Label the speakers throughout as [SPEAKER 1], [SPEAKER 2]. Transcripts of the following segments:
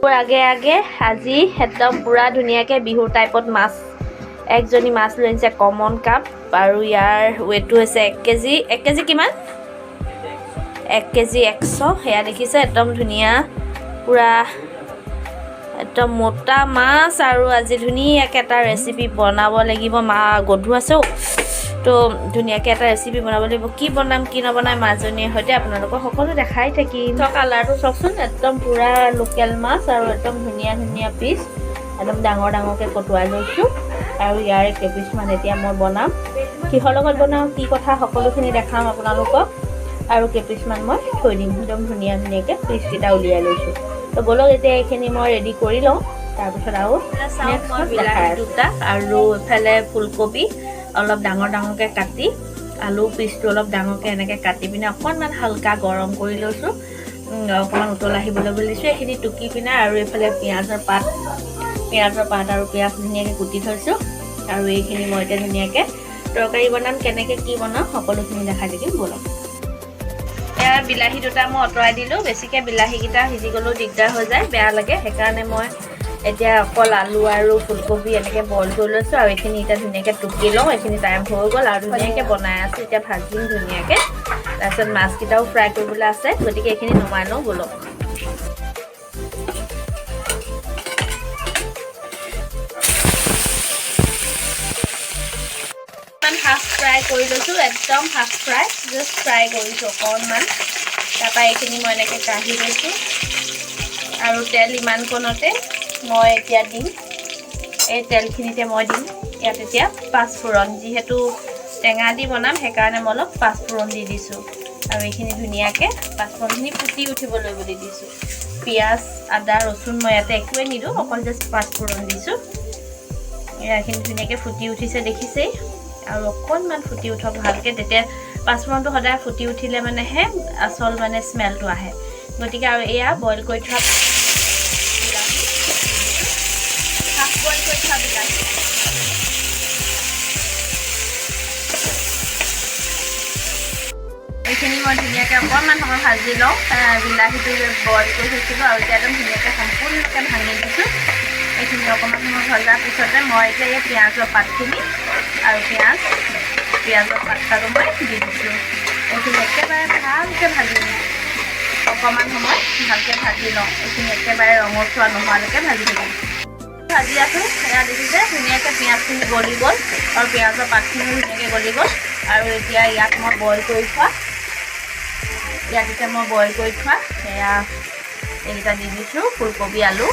[SPEAKER 1] আগে আগে আজি একদম পুৰা ধুনীয়াকৈ বিহুৰ টাইপত মাছ একজনী মাছ লৈ আনিছে কমন কাপ আৰু ইয়াৰ ৱেটটো হৈছে 1 কেজি 1 কেজি কিমান 1 কেজি 100 সেয়া দেখিছে একদম ধুনীয়া পুৰা একদম মোটা মাছ আৰু আজি ধুনীয়াকৈ এটা ৰেচিপি বনাব লাগিব মা গধু আছে তো ধুনীয়াকৈ এটা ৰেচিপি বনাব লাগিব কি বনাম কি নবনাম মাজনীৰ সৈতে আপোনালোকক সকলো দেখাই থাকিম তো কালাৰটো চাওকচোন একদম পুৰা লোকেল মাছ আৰু একদম ধুনীয়া ধুনীয়া পিচ একদম ডাঙৰ ডাঙৰকৈ কটুৱাই লৈছোঁ আৰু ইয়াৰ কেইপিচমান এতিয়া মই বনাম কিহৰ লগত বনাওঁ কি কথা সকলোখিনি দেখাম আপোনালোকক আৰু কেইপিচমান মই থৈ দিম একদম ধুনীয়া ধুনীয়াকৈ পিচকেইটা উলিয়াই লৈছোঁ তো বলক এতিয়া এইখিনি মই ৰেডি কৰি লওঁ তাৰপিছত আৰু মই বিলাহী দুটা আৰু এফালে ফুলকবি অলপ ডাঙৰ ডাঙৰকৈ কাটি আলু পিচটো অলপ ডাঙৰকৈ এনেকৈ কাটি পিনে অকণমান হালকা গৰম কৰি লৈছোঁ অকণমান উতল আহিবলৈ বুলি দিছোঁ এইখিনি টুকি পিনে আৰু এইফালে পিঁয়াজৰ পাত আৰু পিঁয়াজ ধুনীয়াকৈ কুটি থৈছোঁ আৰু এইখিনি মই এতিয়া ধুনীয়াকৈ তৰকাৰী বনাম কেনেকৈ কি বনাম সকলোখিনি দেখাই থাকিম বলক এয়া বিলাহী দুটা মই আঁতৰাই দিলোঁ বেছিকৈ বিলাহীকেইটা সিজি গ'লেও দিগদাৰ হৈ যায় বেয়া লাগে সেইকাৰণে মই এতিয়া অকল আলু আৰু ফুলকবি এনেকৈ বইল কৰি লৈছোঁ আৰু এইখিনি এতিয়া ধুনীয়াকৈ টুকি লওঁ এইখিনি টাইম হৈ গ'ল আৰু ধুনীয়াকৈ বনাই আছোঁ এতিয়া ভাজিম ধুনীয়াকৈ তাৰপিছত মাছকেইটাও ফ্ৰাই কৰিবলৈ আছে গতিকে এইখিনি নমাই লওঁ বলক হাফ ফ্ৰাই কৰি লৈছোঁ একদম হাফ ফ্ৰাই জাষ্ট ফ্ৰাই কৰিছোঁ অকণমান তাৰপৰা এইখিনি মই এনেকৈ কাঢ়ি লৈছোঁ আৰু তেল ইমানকণতে মই এতিয়া দিম এই তেলখিনিতে মই দিম ইয়াত এতিয়া পাঁচফোৰণ যিহেতু টেঙা দি বনাম সেইকাৰণে মই অলপ পাঁচফোৰণ দি দিছোঁ আৰু এইখিনি ধুনীয়াকৈ পাঁচফোৰণখিনি ফুটি উঠিবলৈ বুলি দিছোঁ পিঁয়াজ আদা ৰচুন মই ইয়াতে একোৱে নিদিওঁ অকল জাষ্ট পাঁচফোৰণ দিছোঁ এইখিনি ধুনীয়াকৈ ফুটি উঠিছে দেখিছেই আৰু অকণমান ফুটি উঠক ভালকৈ তেতিয়া পাঁচফোৰণটো সদায় ফুটি উঠিলে মানেহে আচল মানে স্মেলটো আহে গতিকে আৰু এয়া বইল কৰি থোৱা হাফ বইল কৰি থোৱা বিলাহী এইখিনি মই ধুনীয়াকৈ অকণমান সময় ভাজি লওঁ বিলাহীটো বইল কৰি থৈছিলোঁ আৰু এতিয়া একদম ধুনীয়াকৈ সম্পূৰ্ণকৈ ভাঙি দিছোঁ এইখিনি অকণমান সময় ভজাৰ পিছতে মই এতিয়া এই পিঁয়াজৰ পাতখিনি আৰু পিঁয়াজৰ পাতটো মই দি দিছোঁ এইখিনি একেবাৰে ভালকৈ ভাজি দিওঁ অকণমান সময় ভালকৈ ভাজি লওঁ এইখিনি একেবাৰে ৰঙচুৱা নোহোৱালৈকে ভাজি দিওঁ ভাজি আছোঁ সেয়া দেখিছে ধুনীয়াকৈ পিঁয়াজখিনি গলি গ'ল আৰু পিঁয়াজৰ পাতখিনিও ধুনীয়াকৈ গলি গ'ল আৰু এতিয়া ইয়াত মই বইল কৰি থোৱা সেয়া এইকেইটা দি দিছোঁ ফুলকবি আলু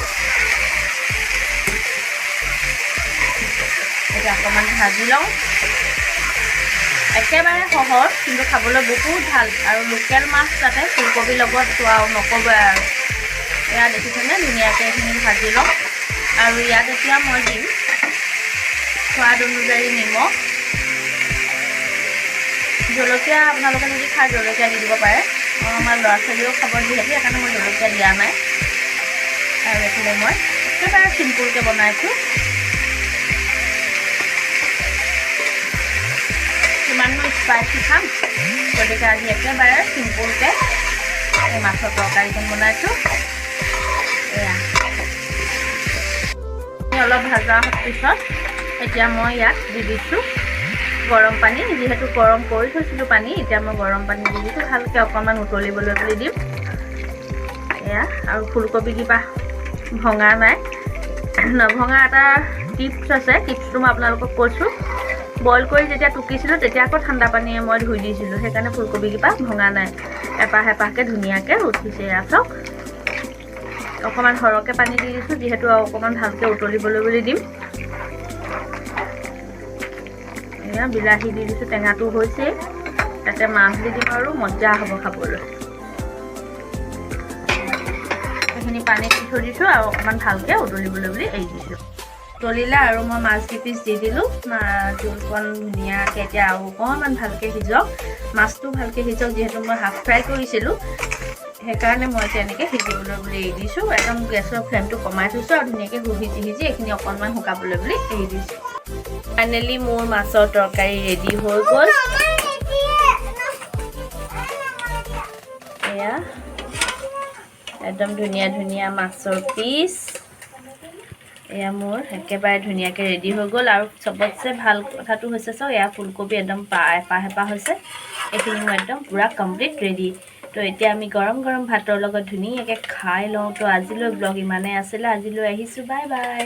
[SPEAKER 1] এতিয়া অকণমান ভাজি লওঁ একেবাৰে সহজ কিন্তু খাবলৈ বহুত ভাল আৰু লোকেল মাছ তাতে ফুলকবিৰ লগত চোৱাও নক'বই আৰু এয়া দেখিছেনে ধুনীয়াকৈ এইখিনি ভাজি লওঁ আৰু ইয়াত এতিয়া মই দিম সোৱাদ অনুযায়ী নিমখ জলকীয়া আপোনালোকে যদি খায় জলকীয়া দি দিব পাৰে আমাৰ ল'ৰা ছোৱালীও খাব যিহেতু সেইকাৰণে মই জলকীয়া দিয়া নাই আৰু এইফালে মই একেবাৰে চিম্পুলকৈ বনাইছোঁ কিমাননো স্পাইচি খাম গতিকে আজি একেবাৰে চিম্পুলকৈ এই মাছৰ তৰকাৰীখন বনাইছোঁ এয়া অলপ ভাজা হোৱাৰ পিছত এতিয়া মই ইয়াত দি দিছোঁ গৰম পানী যিহেতু গৰম কৰি থৈছিলোঁ পানী এতিয়া মই গৰম পানী দি দিছোঁ ভালকৈ অকণমান উতলিবলৈ বুলি দিম এয়া আৰু ফুলকবি কিবা ভঙা নাই নভঙা এটা টিপছ আছে টিপছটো মই আপোনালোকক কৈছোঁ বইল কৰি যেতিয়া টুকিছিলোঁ তেতিয়া আকৌ ঠাণ্ডা পানীয়ে মই ধুই দিছিলোঁ সেইকাৰণে ফুলকবিকেইটা ভঙা নাই এপাহ এপাহকৈ ধুনীয়াকৈ উঠিছে এয়া চাওক অকণমান সৰহকৈ পানী দি দিছোঁ যিহেতু অকণমান ভালকৈ উতলিবলৈ বুলি দিম এয়া বিলাহী দি দিছোঁ টেঙাটো হৈছে তাতে মাছ দি দিম আৰু মজা হ'ব খাবলৈ এইখিনি পানী দি থৈ দিছোঁ আৰু অকণমান ভালকৈ উতলিবলৈ বুলি এৰি দিছোঁ উতলিলে আৰু মই মাছ কেইপিচ দি দিলোঁ জোলকণ ধুনীয়াকৈ এতিয়া আৰু অকণমান ভালকৈ সিজক মাছটো ভালকৈ সিজক যিহেতু মই হাফ ফ্ৰাই কৰিছিলোঁ সেইকাৰণে মই তেনেকৈ সিজিবলৈ বুলি এৰি দিছোঁ একদম গেছৰ ফ্লেমটো কমাই থৈছোঁ আৰু ধুনীয়াকৈ সিজি এইখিনি অকণমান শুকাবলৈ বুলি এৰি দিছোঁ ফাইনেলি মোৰ মাছৰ তৰকাৰী ৰেডি হৈ গ'ল এয়া একদম ধুনীয়া ধুনীয়া মাছৰ পিচ এয়া মোৰ একেবাৰে ধুনীয়াকৈ ৰেডি হৈ গ'ল আৰু চবতছে ভাল কথাটো হৈছে চাওক এয়া ফুলকবি একদম এপাহ এপাহ হৈছে এইখিনি মোৰ একদম পূৰা কমপ্লিট ৰেডি তো এতিয়া আমি গৰম গৰম ভাতৰ লগত ধুনীয়াকৈ খাই লওঁ তো আজিলৈ ব্লগ ইমানেই আছিলে আজিলৈ আহিছোঁ বাই বাই